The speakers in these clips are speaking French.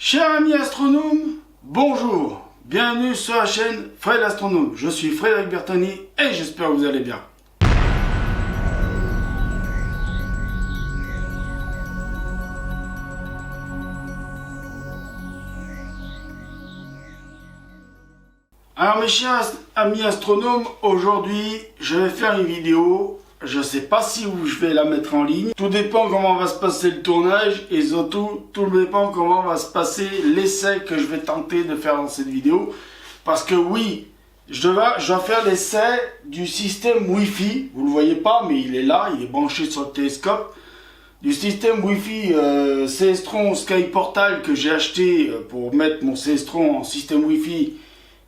Chers amis astronomes, bonjour, bienvenue sur la chaîne Fred l'Astronome. Je suis Frédéric Bertoni et j'espère que vous allez bien. Alors mes chers amis astronomes, aujourd'hui je vais faire une vidéo. Je ne sais pas si je vais la mettre en ligne. Tout dépend comment va se passer le tournage et surtout, tout dépend comment va se passer l'essai que je vais tenter de faire dans cette vidéo. Parce que oui, je dois faire l'essai du système Wi-Fi. Vous ne le voyez pas, mais il est là, il est branché sur le télescope. Du système Wi-Fi Cestron Sky Portal que j'ai acheté pour mettre mon Cestron en système Wi-Fi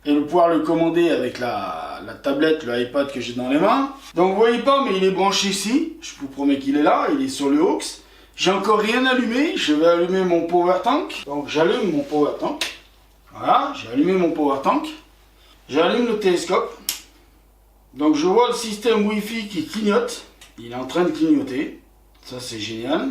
et de pouvoir le commander avec la tablette, le iPad que j'ai dans les mains. Donc vous voyez pas, mais il est branché ici. Je vous promets qu'il est là, il est sur le aux. J'ai encore rien allumé, je vais allumer mon power tank. Donc j'allume mon power tank. Voilà, j'ai allumé mon power tank. J'allume le télescope. Donc je vois le système Wi-Fi qui clignote. Il est en train de clignoter. Ça c'est génial.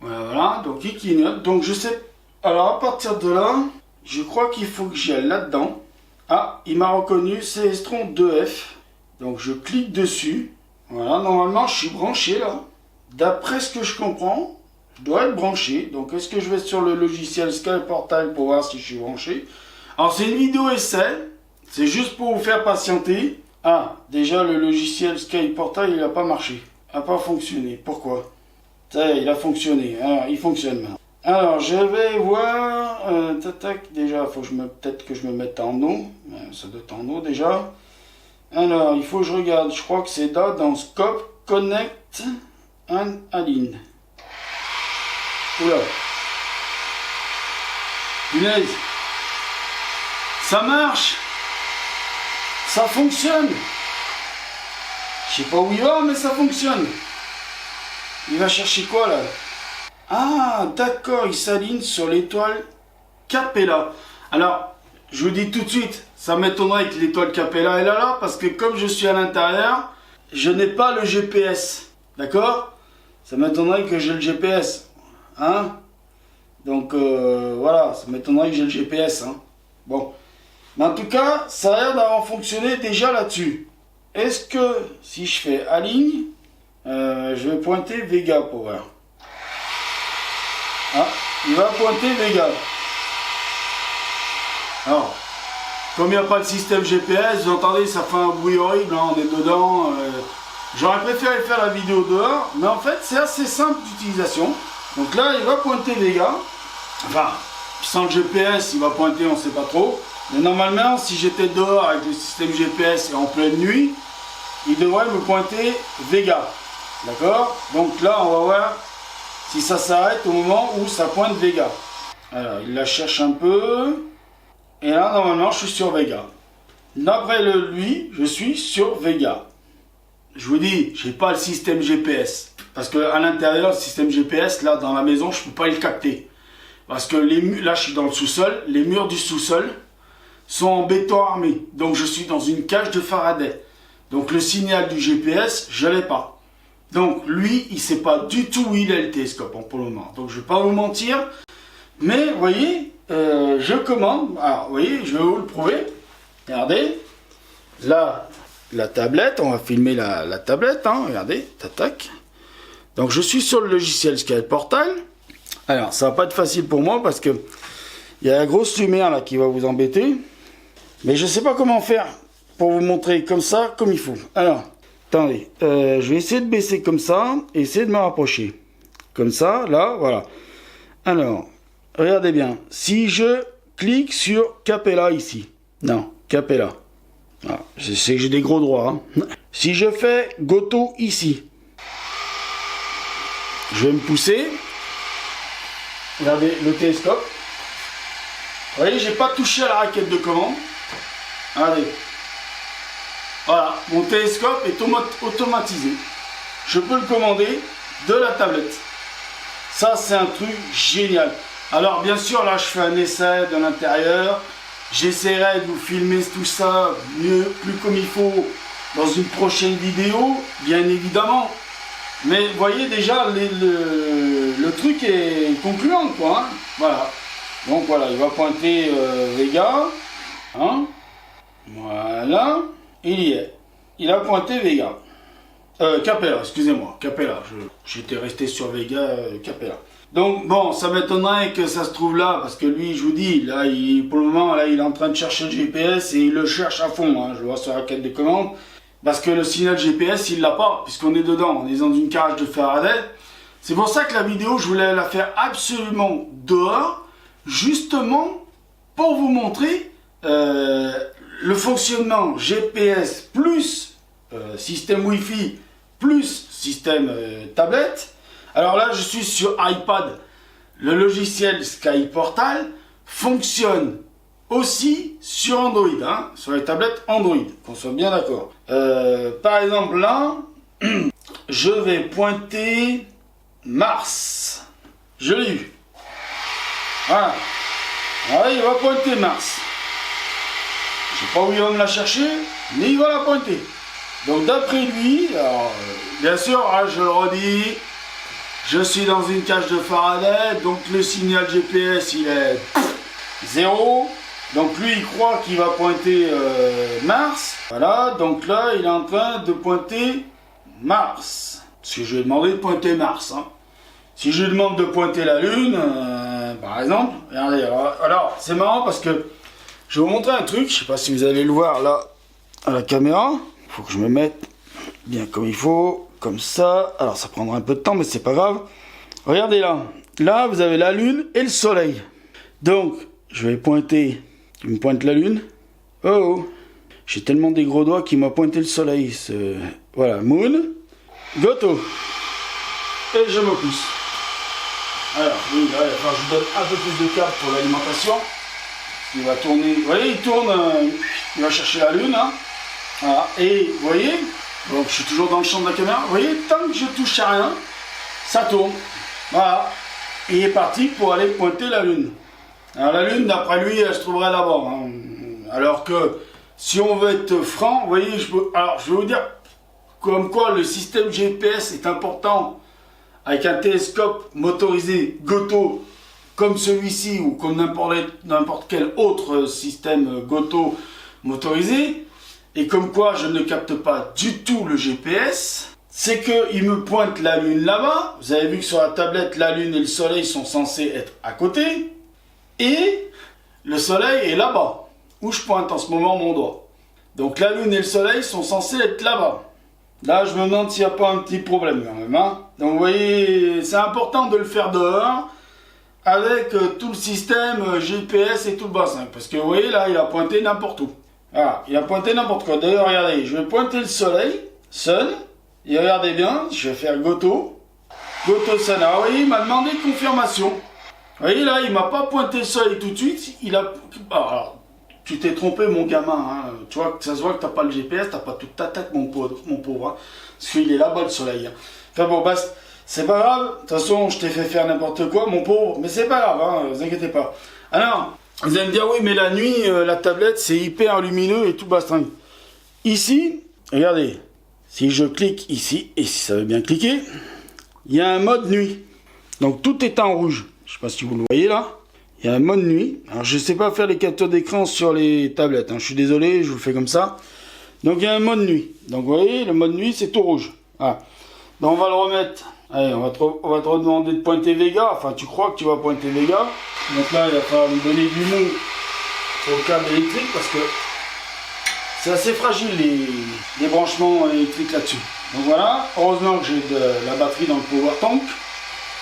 Voilà, donc il clignote. Donc je sais... Alors à partir de là, je crois qu'il faut que j'y aille là-dedans. Ah, il m'a reconnu, Cestron 2F. Donc je clique dessus. Voilà, normalement je suis branché là. D'après ce que je comprends, je dois être branché. Donc est-ce que je vais sur le logiciel Sky Portal pour voir si je suis branché? Alors c'est une vidéo essai. C'est juste pour vous faire patienter. Ah, déjà le logiciel Sky Portal il n'a pas marché. Il n'a pas fonctionné. Pourquoi? Ça y est, il a fonctionné. Alors, il fonctionne maintenant. Alors, je vais voir, déjà, il faut peut-être que je me mette en eau, ça doit être en eau déjà. Alors, il faut que je regarde, je crois que c'est là, dans Scope, Connect and Align. Oula. Punaise. Ça marche. Ça fonctionne. Je sais pas où il va, mais ça fonctionne. Il va chercher quoi là? Ah, d'accord, il s'aligne sur l'étoile Capella. Alors, je vous dis tout de suite, ça m'étonnerait que l'étoile Capella est là, parce que comme je suis à l'intérieur, je n'ai pas le GPS. D'accord? Ça m'étonnerait que j'ai le GPS. Hein? Donc, voilà, ça m'étonnerait que j'ai le GPS. Hein? Bon. Mais en tout cas, ça a l'air d'avoir fonctionné déjà là-dessus. Est-ce que, si je fais aligne, je vais pointer Vega Power. Ah, il va pointer Vega. Alors, comme il n'y a pas de système GPS, vous entendez, ça fait un bruit horrible, hein, on est dedans. J'aurais préféré faire la vidéo dehors, mais en fait, c'est assez simple d'utilisation. Donc là, il va pointer Vega. Enfin, sans le GPS, il va pointer, on ne sait pas trop. Mais normalement, si j'étais dehors avec le système GPS et en pleine nuit, il devrait me pointer Vega. D'accord? Donc là, on va voir si ça s'arrête au moment où ça pointe Vega. Alors, il la cherche un peu. Et là, normalement, je suis sur Vega. D'après lui, je suis sur Vega. Je vous dis, j'ai pas le système GPS. Parce que à l'intérieur, le système GPS, là, dans la maison, je peux pas le capter. Parce que là, je suis dans le sous-sol. Les murs du sous-sol sont en béton armé. Donc, je suis dans une cage de Faraday. Donc, le signal du GPS, je l'ai pas. Donc lui, il ne sait pas du tout où il est le télescope pour le moment. Donc je ne vais pas vous mentir. Mais vous voyez, je commande. Alors vous voyez, je vais vous le prouver. Regardez. Là, la tablette. On va filmer la tablette. Hein, regardez. Tac. Donc je suis sur le logiciel Sky Portal. Alors ça va pas être facile pour moi parce que il y a la grosse lumière là qui va vous embêter. Mais je ne sais pas comment faire pour vous montrer comme ça, comme il faut. Alors... Attendez, je vais essayer de baisser comme ça et essayer de me rapprocher. Comme ça, là, voilà. Alors, regardez bien. Si je clique sur Capella ici. Non, Capella. Ah, je sais que j'ai des gros droits. Hein. Si je fais Goto ici. Je vais me pousser. Regardez le télescope. Vous voyez, j'ai pas touché à la raquette de commande. Regardez. Voilà, mon télescope est automatisé. Je peux le commander de la tablette. Ça, c'est un truc génial. Alors, bien sûr, là, je fais un essai de l'intérieur. J'essaierai de vous filmer tout ça mieux, plus comme il faut, dans une prochaine vidéo, bien évidemment. Mais vous voyez déjà, le truc est concluant, quoi. Hein. Voilà. Donc voilà, il va pointer Vega. Hein, voilà, il y est. Il a pointé Vega. Capella, excusez-moi, Capella. J'étais resté sur Vega, Capella. Donc bon, ça m'étonnerait que ça se trouve là, parce que lui, je vous dis, là, pour le moment, là, il est en train de chercher le GPS et il le cherche à fond. Hein, je vois sur la quête des commandes. Parce que le signal GPS, il l'a pas, puisqu'on est dedans, on est dans une cage de Faraday. C'est pour ça que la vidéo, je voulais la faire absolument dehors, justement pour vous montrer le fonctionnement GPS plus système Wi-Fi plus système tablette. Alors là, je suis sur iPad. Le logiciel Sky Portal fonctionne aussi sur Android, hein, sur les tablettes Android, qu'on soit bien d'accord. Par exemple là, je vais pointer Mars. Je l'ai eu. Voilà. Alors, il va pointer Mars. Je ne sais pas où il va me la chercher, mais il va la pointer. Donc d'après lui, alors, bien sûr, hein, je le redis, je suis dans une cage de Faraday, donc le signal GPS il est 0. Donc lui il croit qu'il va pointer Mars. Voilà, donc là il est en train de pointer Mars. Parce que je lui ai demandé de pointer Mars. Hein. Si je lui demande de pointer la Lune, par exemple, regardez, alors c'est marrant parce que je vais vous montrer un truc, je sais pas si vous allez le voir là à la caméra. Il faut que je me mette bien comme il faut, comme ça. Alors ça prendra un peu de temps mais c'est pas grave. Regardez là, là vous avez la Lune et le Soleil. Donc je vais pointer, il me pointe la Lune. Oh, j'ai tellement des gros doigts qu'il m'a pointé le Soleil. Voilà, Moon, Goto. Et je me pousse. Alors, oui, là, il va falloir que je donne un peu plus de câble pour l'alimentation. Il va tourner, vous voyez, il tourne, il va chercher la Lune. Hein. Voilà. Et vous voyez, donc je suis toujours dans le champ de la caméra. Vous voyez, tant que je touche à rien, ça tourne. Voilà. Et il est parti pour aller pointer la Lune. Alors la Lune, d'après lui, elle se trouverait là-bas. Hein. Alors que, si on veut être franc, vous voyez, alors je vais vous dire, comme quoi le système GPS est important avec un télescope motorisé Goto, comme celui-ci, ou comme n'importe quel autre système Goto motorisé, et comme quoi je ne capte pas du tout le GPS, c'est qu'il me pointe la Lune là-bas. Vous avez vu que sur la tablette, la Lune et le Soleil sont censés être à côté. Et le Soleil est là-bas, où je pointe en ce moment mon doigt. Donc la Lune et le Soleil sont censés être là-bas. Là, je me demande s'il n'y a pas un petit problème quand même. Hein. Donc vous voyez, c'est important de le faire dehors, avec tout le système GPS et tout le bassin. Parce que vous voyez, là, il a pointé n'importe où. Voilà, il a pointé n'importe quoi. D'ailleurs, regardez, je vais pointer le Soleil, Sun. Et regardez bien, je vais faire Goto. Goto Sun. Alors, vous voyez, il m'a demandé confirmation. Vous voyez, là, il m'a pas pointé le Soleil tout de suite. Il a... Alors, tu t'es trompé, mon gamin. Hein. Tu vois, ça se voit que tu n'as pas le GPS, tu n'as pas toute ta tête, mon pauvre. Hein. Parce qu'il est là-bas, le Soleil. Hein. Enfin bon, bah, c'est pas grave. De toute façon, je t'ai fait faire n'importe quoi, mon pauvre. Mais c'est pas grave, hein, vous inquiétez pas. Alors, vous allez me dire, oui, mais la nuit, la tablette, c'est hyper lumineux et tout bastingue. Ici, regardez. Si je clique ici, et si ça veut bien cliquer, il y a un mode nuit. Donc, tout est en rouge. Je ne sais pas si vous le voyez là. Il y a un mode nuit. Alors, je ne sais pas faire les captures d'écran sur les tablettes. Hein. Je suis désolé, je vous le fais comme ça. Donc, il y a un mode nuit. Donc, vous voyez, le mode nuit, c'est tout rouge. Ah. Donc, on va le remettre. Allez, on va te redemander de pointer Vega. Enfin, tu crois que tu vas pointer Vega. Donc là, il va falloir lui donner du mou au câble électrique parce que c'est assez fragile les branchements électriques là-dessus. Donc voilà. Heureusement que j'ai de la batterie dans le power tank.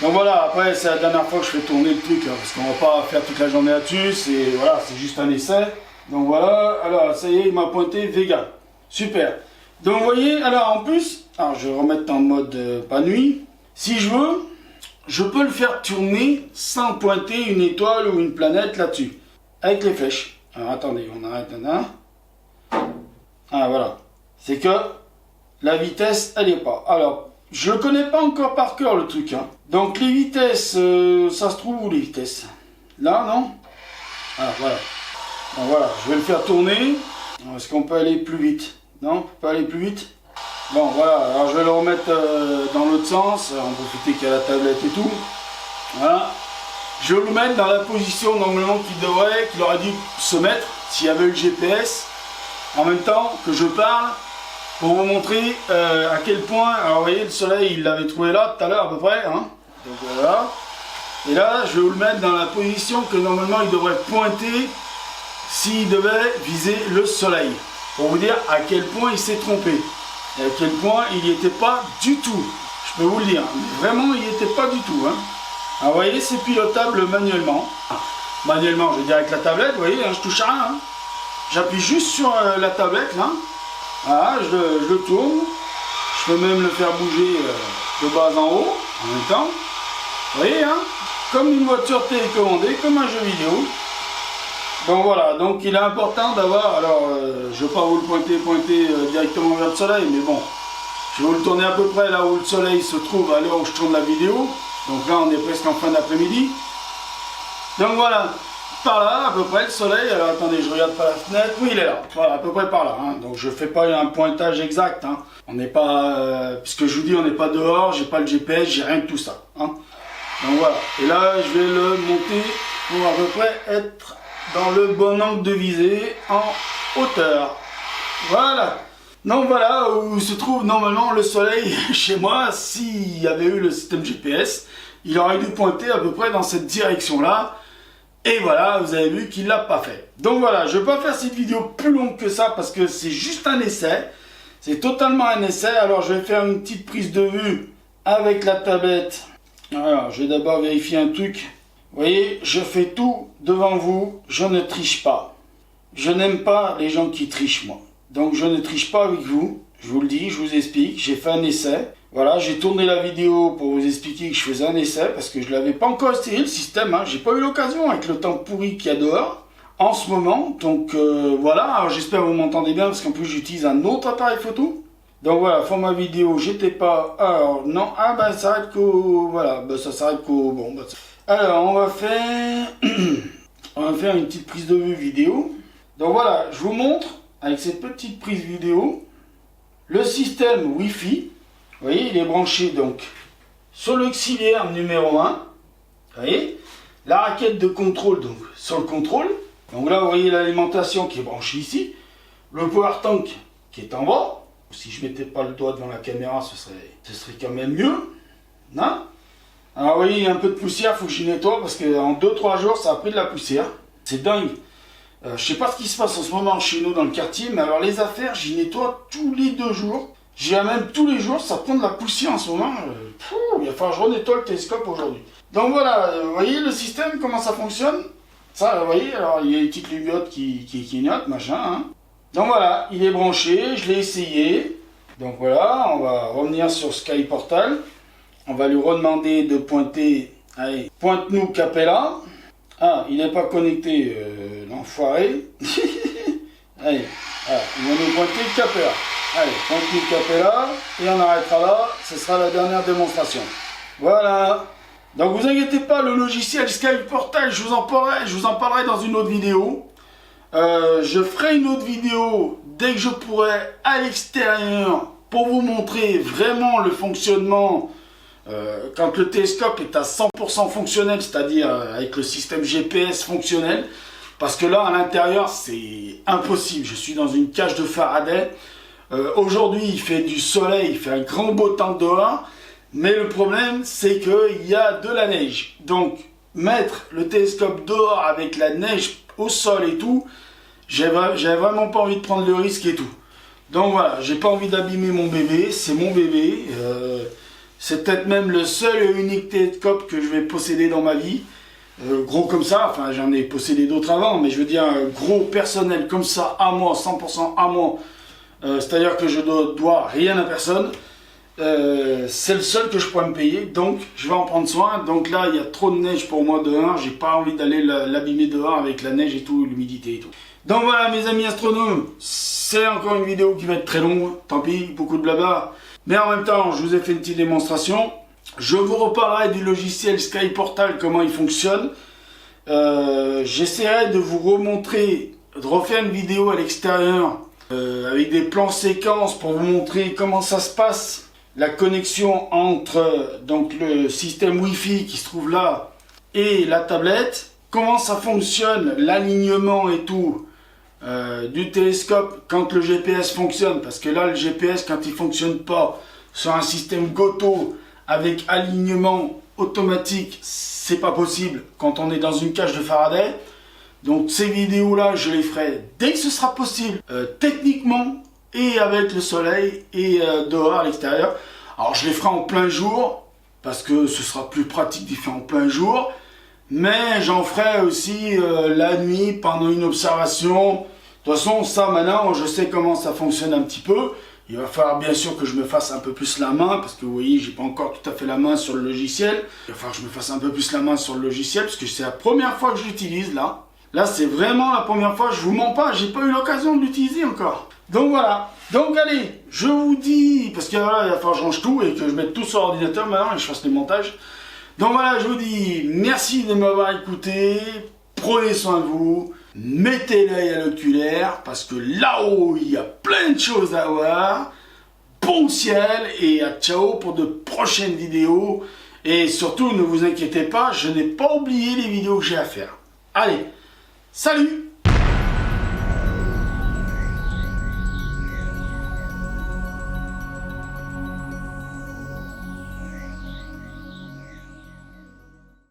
Donc voilà, après c'est la dernière fois que je fais tourner le truc, hein, parce qu'on va pas faire toute la journée là-dessus, c'est juste un essai. Donc voilà, alors ça y est, il m'a pointé Vega. Super. Donc vous voyez, alors en plus, alors je vais remettre en mode pas nuit. Si je veux, je peux le faire tourner sans pointer une étoile ou une planète là-dessus, avec les flèches. Alors attendez, on arrête là. Ah voilà, c'est que la vitesse, elle est pas. Alors, je ne connais pas encore par cœur le truc. Hein. Donc les vitesses, ça se trouve où les vitesses? Là, non? Ah, voilà. Donc, voilà, je vais le faire tourner. Est-ce qu'on peut aller plus vite? Non, on peut pas aller plus vite? Bon, voilà, alors je vais le remettre dans l'autre sens. On va profiter qu'il y a la tablette et tout. Voilà. Je vais vous le mettre dans la position normalement qu'il aurait dû se mettre s'il y avait eu le GPS en même temps que je parle, pour vous montrer à quel point, alors vous voyez le soleil il l'avait trouvé là tout à l'heure à peu près, hein. Donc voilà. Et là je vais vous le mettre dans la position que normalement il devrait pointer s'il devait viser le soleil, pour vous dire à quel point il s'est trompé et à quel point il n'y était pas du tout, je peux vous le dire, vraiment il n'y était pas du tout, hein. Alors vous voyez c'est pilotable manuellement, manuellement je veux dire avec la tablette, vous voyez, hein, je touche à rien, hein. J'appuie juste sur la tablette là, voilà, je le tourne, je peux même le faire bouger de bas en haut en même temps, vous voyez, hein, comme une voiture télécommandée, comme un jeu vidéo. Donc voilà, donc il est important d'avoir, alors je ne vais pas vous le pointer directement vers le soleil, mais bon, je vais vous le tourner à peu près là où le soleil se trouve à l'heure où je tourne la vidéo. Donc là on est presque en fin d'après-midi. Donc voilà, par là à peu près le soleil, alors attendez je regarde par la fenêtre, oui il est là, voilà à peu près par là, hein. Donc je fais pas un pointage exact, hein. On n'est pas, puisque je vous dis on n'est pas dehors, j'ai pas le GPS, j'ai rien de tout ça, hein. Donc voilà, et là je vais le monter pour à peu près être dans le bon angle de visée en hauteur, voilà. Donc voilà où se trouve normalement le soleil chez moi. S'il y avait eu le système GPS, il aurait dû pointer à peu près dans cette direction là. Et voilà, vous avez vu qu'il ne l'a pas fait. Donc voilà, je ne vais pas faire cette vidéo plus longue que ça parce que c'est juste un essai. C'est totalement un essai. Alors je vais faire une petite prise de vue avec la tablette. Alors je vais d'abord vérifier un truc. Vous voyez, je fais tout devant vous. Je ne triche pas. Je n'aime pas les gens qui trichent moi. Donc je ne triche pas avec vous. Je vous le dis, je vous explique. J'ai fait un essai. Voilà, j'ai tourné la vidéo pour vous expliquer que je faisais un essai parce que je ne l'avais pas encore essayé le système, hein. J'ai pas eu l'occasion avec le temps pourri qu'il y a dehors en ce moment. Donc voilà, alors j'espère que vous m'entendez bien parce qu'en plus j'utilise un autre appareil photo. Donc voilà, format vidéo, j'étais pas... Alors non, ah bah ça s'arrête qu'au... Voilà, bah ça s'arrête qu'au... Bon, bah, alors on va faire... on va faire une petite prise de vue vidéo. Donc voilà, je vous montre avec cette petite prise vidéo le système Wi-Fi. Vous voyez, il est branché donc sur l'auxiliaire numéro 1. Vous voyez, la raquette de contrôle donc sur le contrôle. Donc là, vous voyez l'alimentation qui est branchée ici. Le power tank qui est en bas. Si je mettais pas le doigt devant la caméra, ce serait quand même mieux. Non? Alors vous voyez, il y a un peu de poussière, il faut que je nettoie parce qu'en 2-3 jours, ça a pris de la poussière. C'est dingue. Je sais pas ce qui se passe en ce moment chez nous dans le quartier, mais alors les affaires, j'y nettoie tous les 2 jours. J'ai même tous les jours, ça prend de la poussière en ce moment. Il va falloir que je renettoie le télescope aujourd'hui. Donc voilà, vous voyez le système, comment ça fonctionne? Ça, vous voyez, alors il y a les petites lumières qui clignotent, machin, hein. Donc voilà, il est branché, je l'ai essayé. Donc voilà, on va revenir sur Sky Portal. On va lui redemander de pointer. Allez, pointe-nous Capella. Ah, il n'est pas connecté, l'enfoiré. Allez, voilà, il va nous pointer Capella. Allez, pointe-nous Capella. Et on arrêtera là, ce sera la dernière démonstration. Voilà. Donc vous inquiétez pas, le logiciel Sky Portal, je vous en parlerai dans une autre vidéo. Je ferai une autre vidéo dès que je pourrai à l'extérieur pour vous montrer vraiment le fonctionnement quand le télescope est à 100% fonctionnel, c'est-à-dire avec le système GPS fonctionnel. Parce que là, à l'intérieur, c'est impossible. Je suis dans une cage de Faraday. Aujourd'hui, il fait du soleil, il fait un grand beau temps dehors. Mais le problème, c'est qu'il y a de la neige. Donc, mettre le télescope dehors avec la neige au sol et tout, j'avais vraiment pas envie de prendre le risque et tout. Donc voilà, j'ai pas envie d'abîmer mon bébé, c'est mon bébé. C'est peut-être même le seul et unique télescope que je vais posséder dans ma vie. Gros comme ça, enfin j'en ai possédé d'autres avant, mais je veux dire un gros personnel comme ça à moi, 100% à moi. C'est-à-dire que je dois rien à personne. C'est le seul que je pourrais me payer, donc je vais en prendre soin. Donc là il y a trop de neige pour moi dehors, j'ai pas envie d'aller l'abîmer dehors avec la neige et tout, l'humidité et tout. Donc voilà mes amis astronomes, c'est encore une vidéo qui va être très longue, tant pis, beaucoup de blabla. Mais en même temps je vous ai fait une petite démonstration. Je vous reparlerai du logiciel Sky Portal, comment il fonctionne. J'essaierai de vous remontrer, de refaire une vidéo à l'extérieur avec des plans séquences pour vous montrer comment ça se passe. La connexion entre donc le système Wi-Fi qui se trouve là et la tablette, comment ça fonctionne, l'alignement et tout du télescope quand le GPS fonctionne, parce que là le GPS quand il fonctionne pas sur un système Goto avec alignement automatique, c'est pas possible quand on est dans une cage de Faraday. Donc ces vidéos là je les ferai dès que ce sera possible, techniquement et avec le soleil et dehors à l'extérieur. Alors je les ferai en plein jour parce que ce sera plus pratique d'y faire en plein jour, mais j'en ferai aussi la nuit pendant une observation. De toute façon ça maintenant je sais comment ça fonctionne un petit peu. Il va falloir bien sûr que je me fasse un peu plus la main, parce que vous voyez, j'ai pas encore tout à fait la main sur le logiciel. Il va falloir que je me fasse un peu plus la main sur le logiciel, parce que c'est la première fois que je l'utilise là. Là, c'est vraiment la première fois, je vous mens pas, j'ai pas eu l'occasion de l'utiliser encore. Donc voilà. Donc allez, je vous dis, parce que voilà, il va falloir que je range tout et que je mette tout sur l'ordinateur maintenant et je fasse les montages. Donc voilà, je vous dis merci de m'avoir écouté, prenez soin de vous, mettez l'œil à l'oculaire, parce que là-haut, il y a plein de choses à voir. Bon ciel et à ciao pour de prochaines vidéos. Et surtout, ne vous inquiétez pas, je n'ai pas oublié les vidéos que j'ai à faire. Allez, salut!